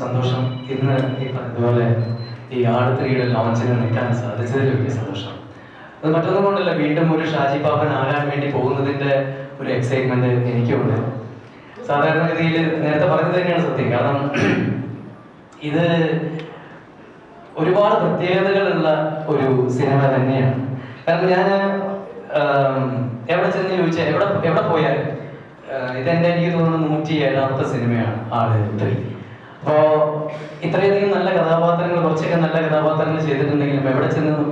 സന്തോഷം ഇന്ന് ഈ പറഞ്ഞതുപോലെ ഈ ആടുത്രിയുടെ ലോഞ്ചിന് നിൽക്കാൻ സാധിച്ചതിൽ വലിയ സന്തോഷം. അത് മറ്റൊന്നും കൊണ്ടല്ല, വീണ്ടും ഒരു ഷാജി പാപ്പൻ ആകാൻ വേണ്ടി പോകുന്നതിന്റെ ഒരു എക്സൈറ്റ്മെന്റ് എനിക്കുണ്ട്. സാധാരണഗതിയിൽ നേരത്തെ പറഞ്ഞത് തന്നെയാണ് സത്യം. കാരണം ഇത് ഒരുപാട് പ്രത്യേകതകളുള്ള ഒരു സിനിമ തന്നെയാണ്. കാരണം ഞാൻ എവിടെ ചെന്ന് ചോദിച്ചാൽ എവിടെ പോയാലും ഇതെന്റെ എനിക്ക് തോന്നുന്നു 107ാമത്തെ സിനിമയാണ് ആടുത്രി. അപ്പോ ഇത്രയധികം നല്ല കഥാപാത്രങ്ങൾ, കുറച്ചൊക്കെ നല്ല കഥാപാത്രങ്ങൾ ചെയ്തിട്ടുണ്ടെങ്കിലും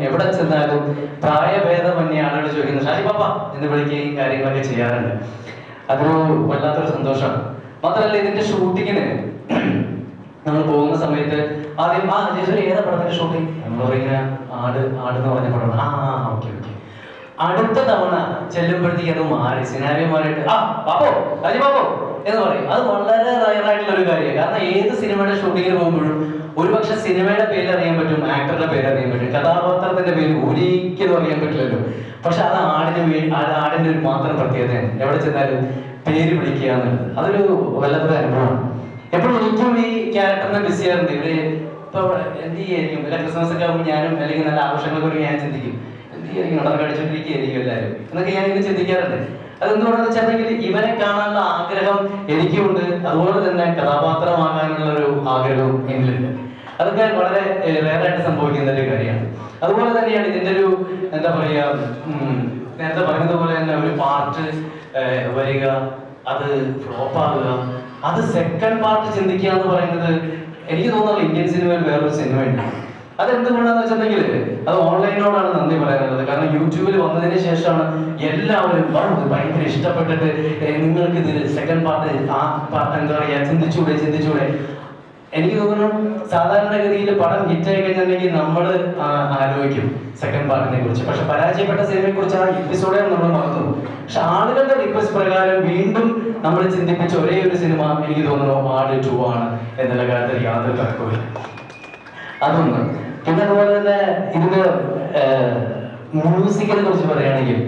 എവിടെ ചെന്നാലും പ്രായഭേദമന്യേ ആളുകൾ ചോദിക്കുന്നത് ഷാജി പാപ്പ എന്ന് വിളിക്കുകയും കാര്യങ്ങളൊക്കെ ചെയ്യാറുണ്ട്. അതൊരു വല്ലാത്തൊരു സന്തോഷം. മാത്രമല്ല, ഇതിന്റെ ഷൂട്ടിങ്ങിന് നമ്മൾ പോകുന്ന സമയത്ത് ആദ്യം ഏതാ പടത്തിന്റെ ഷൂട്ടിങ് നമ്മൾ പറയുന്ന ആട് എന്ന് പറഞ്ഞ പടമാണ്. ഓക്കെ. അടുത്ത തവണ ചെല്ലുമ്പോഴത്തേക്ക് അത് മാറി, സിനാരിയോ മാറിയിട്ട് പാപ്പോ ഷാജി പാപ്പോ എന്ന് പറയും. അത് വളരെ റയറായിട്ടുള്ള ഒരു കാര്യമാണ്. കാരണം ഏത് സിനിമയുടെ ഷൂട്ടിങ്ങിന് പോകുമ്പോഴും ഒരുപക്ഷെ സിനിമയുടെ പേര് അറിയാൻ പറ്റും, ആക്ടറുടെ പേര് അറിയാൻ പറ്റും, കഥാപാത്രത്തിന്റെ പേര് ഒരിക്കലും അറിയാൻ പറ്റില്ലല്ലോ. പക്ഷെ അത് ആടിന്റെ ഒരു മാത്രം പ്രത്യേകതയാണ്. എവിടെ ചെന്നാലും പേര് വിളിക്കുക എന്നുള്ളത് അതൊരു വല്ലാത്തൊരു അനുഭവമാണ്. എപ്പോഴും എനിക്കും ഈ ക്യാരക്ടറിനെ മിസ് ചെയ്യാറുണ്ട്. ഇവര് ഇപ്പൊ എന്ത് ചെയ്യായിരിക്കും, വല്ല ക്രിസ്മസ് ഒക്കെ ആകുമ്പോൾ ഞാനും അല്ലെങ്കിൽ നല്ല ആഘോഷങ്ങളൊക്കെ ഞാൻ ചിന്തിക്കും എന്ത് ചെയ്യായിരിക്കും, നടന്ന് കളിച്ചോണ്ടിരിക്കുകയായിരിക്കും എല്ലാവരും എന്നൊക്കെ ഞാൻ ഇങ്ങനെ ചിന്തിക്കാറുണ്ട്. അതെന്തുകൊണ്ടെന്ന് വെച്ചിട്ടുണ്ടെങ്കിൽ ഇവരെ കാണാനുള്ള ആഗ്രഹം എനിക്കുണ്ട്, അതുപോലെ തന്നെ കഥാപാത്രമാകാനുള്ള ഒരു ആഗ്രഹവും എന്നിലുണ്ട്. അതൊക്കെ വളരെ റെയറായിട്ട് സംഭവിക്കുന്ന ഒരു കാര്യമാണ്. അതുപോലെ തന്നെയാണ് ഇതിന്റെ ഒരു എന്താ പറയാ, നേരത്തെ പറഞ്ഞതുപോലെ തന്നെ ഒരു പാർട്ട് വരിക, അത് ഫ്ലോപ്പ് ആകുക, അത് സെക്കൻഡ് പാർട്ട് ചിന്തിക്കുക എന്ന് പറയുന്നത് എനിക്ക് തോന്നുന്നു ഇന്ത്യൻ സിനിമയിൽ വേറൊരു സിനിമയുണ്ട്. അതെന്തുകൊണ്ടാന്ന് വെച്ചിട്ടുണ്ടെങ്കിൽ അത് ഓൺലൈനോടാണ് നന്ദി പറയാനുള്ളത്. കാരണം യൂട്യൂബിൽ വന്നതിന് ശേഷമാണ് എല്ലാവരും ഭയങ്കര ഇഷ്ടപ്പെട്ടിട്ട് നിങ്ങൾക്ക് ഇതിൽ സെക്കൻഡ് പാർട്ട് എന്താ പറയാ ചിന്തിച്ചൂടെ. എനിക്ക് തോന്നുന്നു സാധാരണഗതിയിൽ പടം ഹിറ്റായി കഴിഞ്ഞിട്ടുണ്ടെങ്കിൽ നമ്മൾ ആലോചിക്കും സെക്കൻഡ് പാർട്ടിനെ കുറിച്ച്. പക്ഷെ പരാജയപ്പെട്ട സിനിമയെ കുറിച്ച് ആ എപ്പിസോഡെ നമ്മൾ മറന്നു. പക്ഷെ ആളുകളുടെ റിക്വസ്റ്റ് പ്രകാരം വീണ്ടും നമ്മൾ ചിന്തിപ്പിച്ച ഒരേ ഒരു സിനിമ എനിക്ക് തോന്നുന്നു ആട് 2 ആണ് എന്നുള്ള കാര്യത്തിൽ യാതൊരു തർക്കമില്ല. അതൊന്ന്. പിന്നെ അതുപോലെ തന്നെ ഇതിന്റെ മ്യൂസിക്കിനെ കുറിച്ച് പറയുകയാണെങ്കിൽ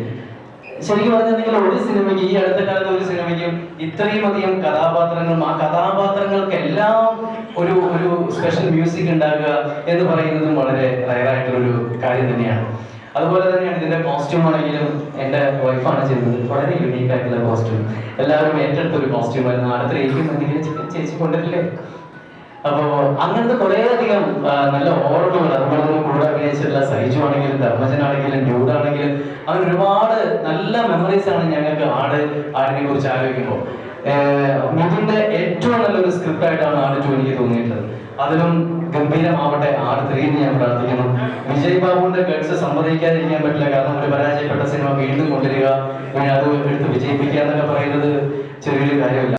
ശരിക്കും പറഞ്ഞിട്ടുണ്ടെങ്കിൽ ഒരു സിനിമയ്ക്ക്, ഈ അടുത്ത കാലത്ത് ഒരു സിനിമയ്ക്കും ഇത്രയും അധികം കഥാപാത്രങ്ങളും ആ കഥാപാത്രങ്ങൾക്കെല്ലാം ഒരു സ്പെഷ്യൽ മ്യൂസിക് ഉണ്ടാകുക എന്ന് പറയുന്നതും വളരെ റയറായിട്ടുള്ളൊരു കാര്യം തന്നെയാണ്. അതുപോലെ തന്നെയാണ് ഇതിന്റെ കോസ്റ്റ്യൂം ആണെങ്കിലും എൻ്റെ വൈഫാണ് ചെയ്തത്. വളരെ യുണീക്ക് ആയിട്ടുള്ള കോസ്റ്റ്യൂം, എല്ലാവരും ഏറ്റെടുത്ത ഒരു കോസ്റ്റ്യൂം ആയിരുന്നു. അടുത്ത ഏക്കും എന്തെങ്കിലും ചേച്ചി കൊണ്ടിട്ടില്ലേ. അപ്പോ അങ്ങനത്തെ കുറെ അധികം നല്ല ഓർമ്മകൾ, അതുപോലെ തന്നെ കൂടെ അഭിനയിച്ചിട്ടുള്ള സൈജു ആണെങ്കിലും ധർമ്മജനാണെങ്കിലും ഡ്യൂഡാണെങ്കിലും അങ്ങനെ ഒരുപാട് നല്ല മെമ്മറീസ് ആണ് ഞങ്ങൾക്ക് ആടിനെ കുറിച്ച് ആലോചിക്കുമ്പോൾ. മിഥുന്റെ ഏറ്റവും നല്ലൊരു സ്ക്രിപ്റ്റ് ആയിട്ടാണ് ആട് 2 എനിക്ക് തോന്നിയിട്ടുള്ളത്. അതിലും ഗംഭീരമാവട്ടെ ആട് 3 ഞാൻ പ്രാർത്ഥിക്കുന്നു. വിജയ് ബാബുവിന്റെ ഗഡ്സ് സമ്മതിക്കാതിരിക്കാൻ പറ്റില്ല. കാരണം ഒരു പരാജയപ്പെട്ട സിനിമ വീണ്ടും കൊണ്ടുവരിക, അത് എടുത്ത് വിജയിപ്പിക്കുക എന്നൊക്കെ പറയുന്നത് ചെറിയൊരു കാര്യമല്ല.